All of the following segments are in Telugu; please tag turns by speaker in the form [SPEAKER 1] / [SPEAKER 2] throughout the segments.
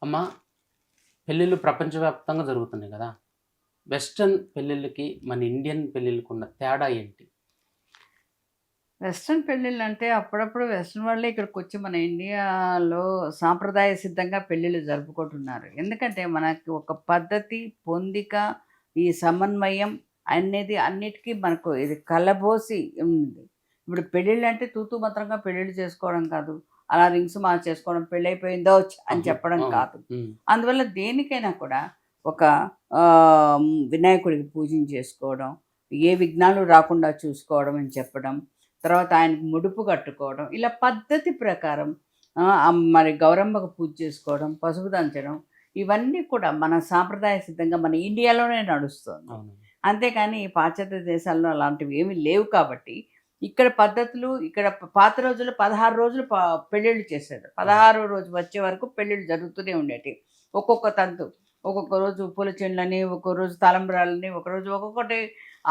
[SPEAKER 1] అమ్మ, పెళ్ళిళ్ళు ప్రపంచవ్యాప్తంగా జరుగుతున్నాయి కదా! వెస్టర్న్ పెళ్ళిళ్ళకి, మన ఇండియన్ పెళ్ళిళ్ళకున్న తేడా ఏంటి?
[SPEAKER 2] వెస్ట్రన్ పెళ్ళిళ్ళంటే అప్పుడప్పుడు వెస్ట్రన్ వాళ్ళే ఇక్కడికొచ్చి మన ఇండియాలో సాంప్రదాయ సిద్ధంగా పెళ్ళిళ్ళు జరుపుకుంటున్నారు. ఎందుకంటే మనకి ఒక పద్ధతి, పొందిక, ఈ సమన్వయం అనేది అన్నిటికీ మనకు ఇది కలబోసి ఉంది. ఇప్పుడు పెళ్ళిళ్ళంటే తూతూ మంత్రంగా పెళ్ళిళ్ళు చేసుకోవడం కాదు. అలా రింగ్స్ మార్చేసుకోవడం, పెళ్ళైపోయిందోచ్ అని
[SPEAKER 1] అవును.
[SPEAKER 2] చెప్పడం
[SPEAKER 1] అవును.
[SPEAKER 2] కాదు.
[SPEAKER 1] హ్మ్.
[SPEAKER 2] అందువల్ల దేనికైనా కూడా ఒక వినాయకుడికి పూజించేసుకోవడం, ఏ విఘ్నాలు రాకుండా చూసుకోవడం అని చెప్పడం. తర్వాత ఆయనకి ముడుపు కట్టుకోవడం, ఇలా పద్ధతి ప్రకారం మరి గౌరమ్మకు పూజ చేసుకోవడం, పసుపు దంచడం, ఇవన్నీ కూడా మన సాంప్రదాయ సిద్ధంగా మన ఇండియాలోనే నడుస్తుంది.
[SPEAKER 1] అవును.
[SPEAKER 2] అంతేకాని ఈ పాశ్చాత్య దేశాల్లో అలాంటివి ఏమీ లేవు కాబట్టి, ఇక్కడ పద్ధతులు ఇక్కడ పాత రోజుల్లో 16 రోజులు పెళ్ళిళ్ళు చేసేది.
[SPEAKER 1] అవును.
[SPEAKER 2] 16 రోజు వచ్చే వరకు పెళ్ళిళ్ళు జరుగుతూనే ఉండేటివి. ఒక్కొక్క తంతు. ఒక్కొక్క రోజు పూల చెండ్లని, ఒక్కో రోజు తలంబ్రాలని, ఒకరోజు ఒక్కొక్కటి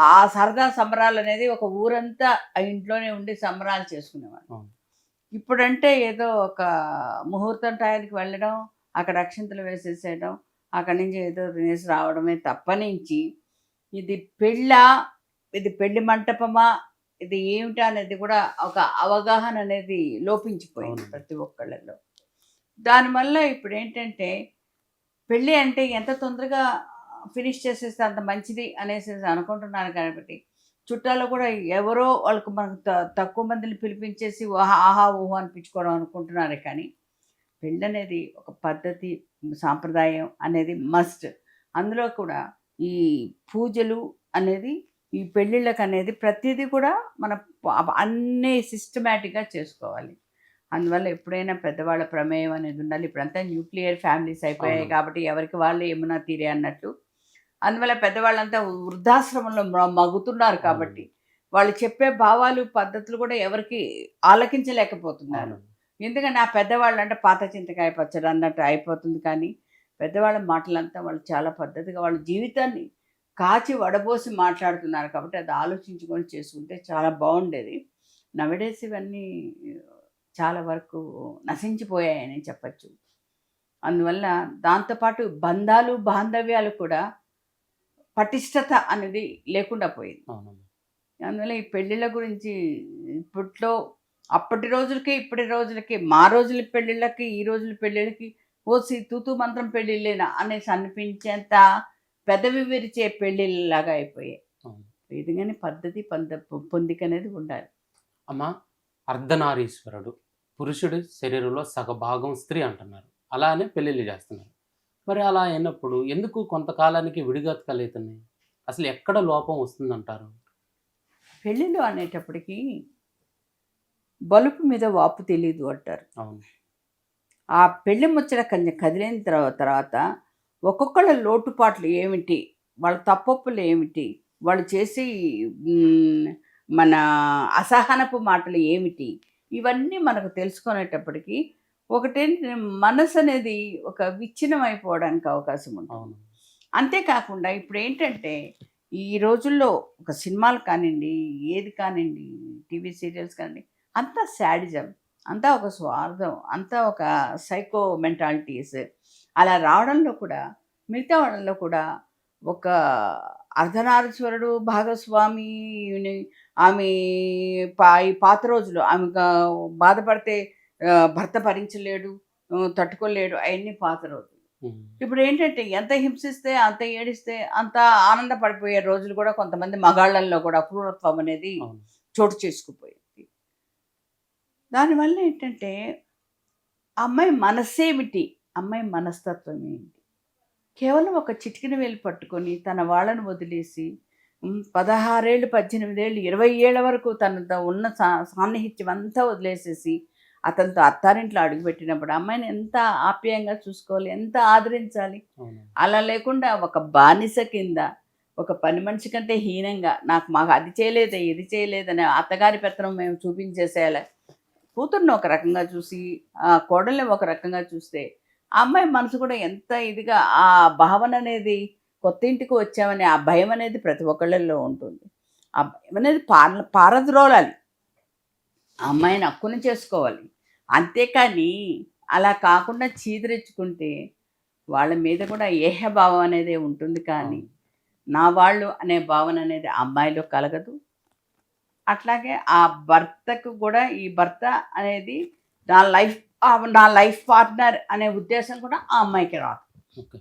[SPEAKER 2] ఆ సరదా సంబరాలనేది ఒక ఊరంతా ఆ ఇంట్లోనే ఉండి సంబరాలు చేసుకునేవాళ్ళు.
[SPEAKER 1] అవును.
[SPEAKER 2] ఇప్పుడంటే ఏదో ఒక ముహూర్తం టయానికి వెళ్ళడం, అక్కడ అక్షింతలు వేసేసేయడం, అక్కడి నుంచి ఏదో తినేసి రావడమే తప్పనించి, ఇది పెళ్ళా? ఇది పెళ్లి మంటపమా? ఇది ఏమిటా అనేది కూడా ఒక అవగాహన అనేది లోపించిపోయింది
[SPEAKER 1] అవునండి.
[SPEAKER 2] ప్రతి ఒక్కళ్ళలో. దానివల్ల ఇప్పుడేంటంటే పెళ్ళి అంటే ఎంత తొందరగా ఫినిష్ చేసేస్తే అంత మంచిది అనేసేసి అనుకుంటున్నారు కాబట్టి, చుట్టాలు కూడా ఎవరో వాళ్ళకి మనకు తక్కువ మందిని పిలిపించేసి ఆహా! ఓహో! అనిపించుకోవడం అనుకుంటున్నారే కానీ, పెళ్ళనేది ఒక పద్ధతి, సాంప్రదాయం అనేది మస్ట్. అందులో కూడా ఈ పూజలు అనేది ఈ పెళ్ళిళ్ళకనేది ప్రతీది కూడా మన అన్నీ సిస్టమాటిక్‌గా చేసుకోవాలి. అందువల్ల ఎప్పుడైనా పెద్దవాళ్ళ ప్రమేయం అనేది ఉండాలి. ఇప్పుడంతా న్యూక్లియర్ ఫ్యామిలీస్ అయిపోయాయి
[SPEAKER 1] అవునవును.
[SPEAKER 2] కాబట్టి ఎవరికి వాళ్ళు యమునా తీరే అన్నట్టు. అందువల్ల పెద్దవాళ్ళంతా వృద్ధాశ్రమంలో మగ్గుతున్నారు కాబట్టి,
[SPEAKER 1] అవునండి.
[SPEAKER 2] వాళ్ళు చెప్పే భావాలు, పద్ధతులు కూడా ఎవరికీ ఆలకించలేకపోతున్నారు.
[SPEAKER 1] అవునండి.
[SPEAKER 2] ఎందుకంటే ఆ పెద్దవాళ్ళంటే పాత చింతకాయ పచ్చడి అన్నట్టు అయిపోతుంది కానీ, పెద్దవాళ్ళ మాటలంతా వాళ్ళు చాలా పద్ధతిగా వాళ్ళ జీవితాన్ని కాచి వడబోసి మాట్లాడుతున్నారు కాబట్టి, అది ఆలోచించుకొని చేసుకుంటే చాలా బావుండేది. నౌఎడేస్ ఇవన్నీ చాలా వరకు నశించిపోయాయని చెప్పచ్చు. అందువల్ల దాంతో పాటు బంధాలు, బాంధవ్యాలు కూడా పటిష్టత అనేది లేకుండా పోయింది.
[SPEAKER 1] అవునండి.
[SPEAKER 2] అందువల్ల ఈ పెళ్ళిళ్ళ గురించి ఇప్పట్లో అప్పటి రోజులకి, ఇప్పటి రోజులకి, మా రోజుల పెళ్ళిళ్ళకి, ఈ రోజుల పెళ్ళిళ్ళకి ఓసి తూతూ మంత్రం పెళ్ళిళ్ళేనా అనేసి అనిపించేంత పెదవి విరిచే పెళ్ళిళ్ళలాగా అయిపోయాయి.
[SPEAKER 1] అవును.
[SPEAKER 2] విధంగానే పద్ధతి, పొందిక అనేది ఉండాలి.
[SPEAKER 1] అమ్మ, అర్ధనారీశ్వరుడు. పురుషుడి శరీరంలో సగభాగం స్త్రీ అంటున్నారు. అలానే పెళ్ళిళ్ళు చేస్తున్నారు. మరి అలా అయినప్పుడు ఎందుకు కొంతకాలానికి విడిగతకలైతున్నాయి? అసలు ఎక్కడ లోపం వస్తుందంటారు?
[SPEAKER 2] పెళ్ళిళ్ళు అనేటప్పటికి బలుపు మీద వాపు తెలీదు అంటారు.
[SPEAKER 1] అవును.
[SPEAKER 2] ఆ పెళ్లి ముచ్చట కొంచెం కదిలిన తర్వాత ఒక్కొక్కళ్ళ లోటుపాట్లు ఏమిటి? వాళ్ళ తప్పొప్పులు ఏమిటి? వాళ్ళు చేసే హ్మ్, మన అసహనపు మాటలు ఏమిటి? ఇవన్నీ మనకు తెలుసుకునేటప్పటికి ఒకటేంటి మనసనేది ఒక విచ్ఛిన్నం అయిపోవడానికి అవకాశం ఉంటుంది.
[SPEAKER 1] అవును.
[SPEAKER 2] అంతేకాకుండా ఇప్పుడేంటంటే ఈ రోజుల్లో ఒక సినిమాలు కానియండి, ఏది కానియండి, టీవీ సీరియల్స్ కానియండి అంతా శాడిజం. అంతా ఒక స్వార్థం. అంతా ఒక సైకో మెంటాలిటీస్. అలా రావడంలో కూడా మిగతా వాళ్ళలో కూడా ఒక అర్ధనారీశ్వరుడు భాగస్వామిని ఆమె ఈ పాత రోజుల్లో ఆమె బాధపడితే భర్త భరించలేడు, తట్టుకోలేడు అయన్నీ పాత రోజులు.
[SPEAKER 1] హ్మ్.
[SPEAKER 2] ఇప్పుడేంటంటే ఎంత హింసిస్తే, అంత ఏడిస్తే అంత ఆనందపడిపోయే రోజులు కూడా కొంతమంది మగాళ్ళల్లో కూడా క్రూరత్వం అనేది
[SPEAKER 1] అవును.
[SPEAKER 2] చోటు చేసుకుపోయింది. దానివల్ల ఏంటంటే, ఆ అమ్మాయి మనస్సేమిటి? అమ్మాయి మనస్తత్వం ఏంటి? కేవలం ఒక చిటికెన వేలు పట్టుకొని తన వాళ్ళని వదిలేసి 16 ఏళ్ళు, 18 ఏళ్ళు, 20 ఏళ్ల వరకు తనతో ఉన్న సాన్నిహిత్యం అంతా వదిలేసేసి, అతనితో అత్తారింట్లో అడుగుపెట్టినప్పుడు అమ్మాయిని ఎంత ఆప్యాయంగా చూసుకోవాలి, ఎంత ఆదరించాలి.
[SPEAKER 1] అవును.
[SPEAKER 2] అలా లేకుండా ఒక బానిస కింద, ఒక పని మనిషి కంటే హీనంగా మాకు అది చేయలేదే, ఇది చేయలేదనే అత్తగారి పెత్తనం మేము చూపించేసేయాలి. కూతుర్ని ఒక రకంగా చూసి, కోడల్ని ఒక రకంగా చూస్తే, ఆ అమ్మాయి మనసు కూడా ఎంత ఇదిగా ఆ భావన అనేది కొత్త ఇంటికి వచ్చామనే ఆ భయం అనేది ప్రతి ఒక్కళ్ళల్లో ఉంటుంది. ఆ భయం అనేది పారద్రోలాలి. ఆ అమ్మాయిని హక్కున చేసుకోవాలి. అంతేకానీ అలా కాకుండా చీదరించుకుంటే వాళ్ళ మీద కూడా ఏహభావం అనేది ఉంటుంది, కానీ నా వాళ్ళు అనే భావన అనేది ఆ అమ్మాయిలో కలగదు. అట్లాగే ఆ భర్తకు కూడా ఈ భర్త అనేది నా లైఫ్ పార్ట్నర్ అనే ఉద్దేశం కూడా ఆ అమ్మాయికి రాదు.
[SPEAKER 1] ఓకే.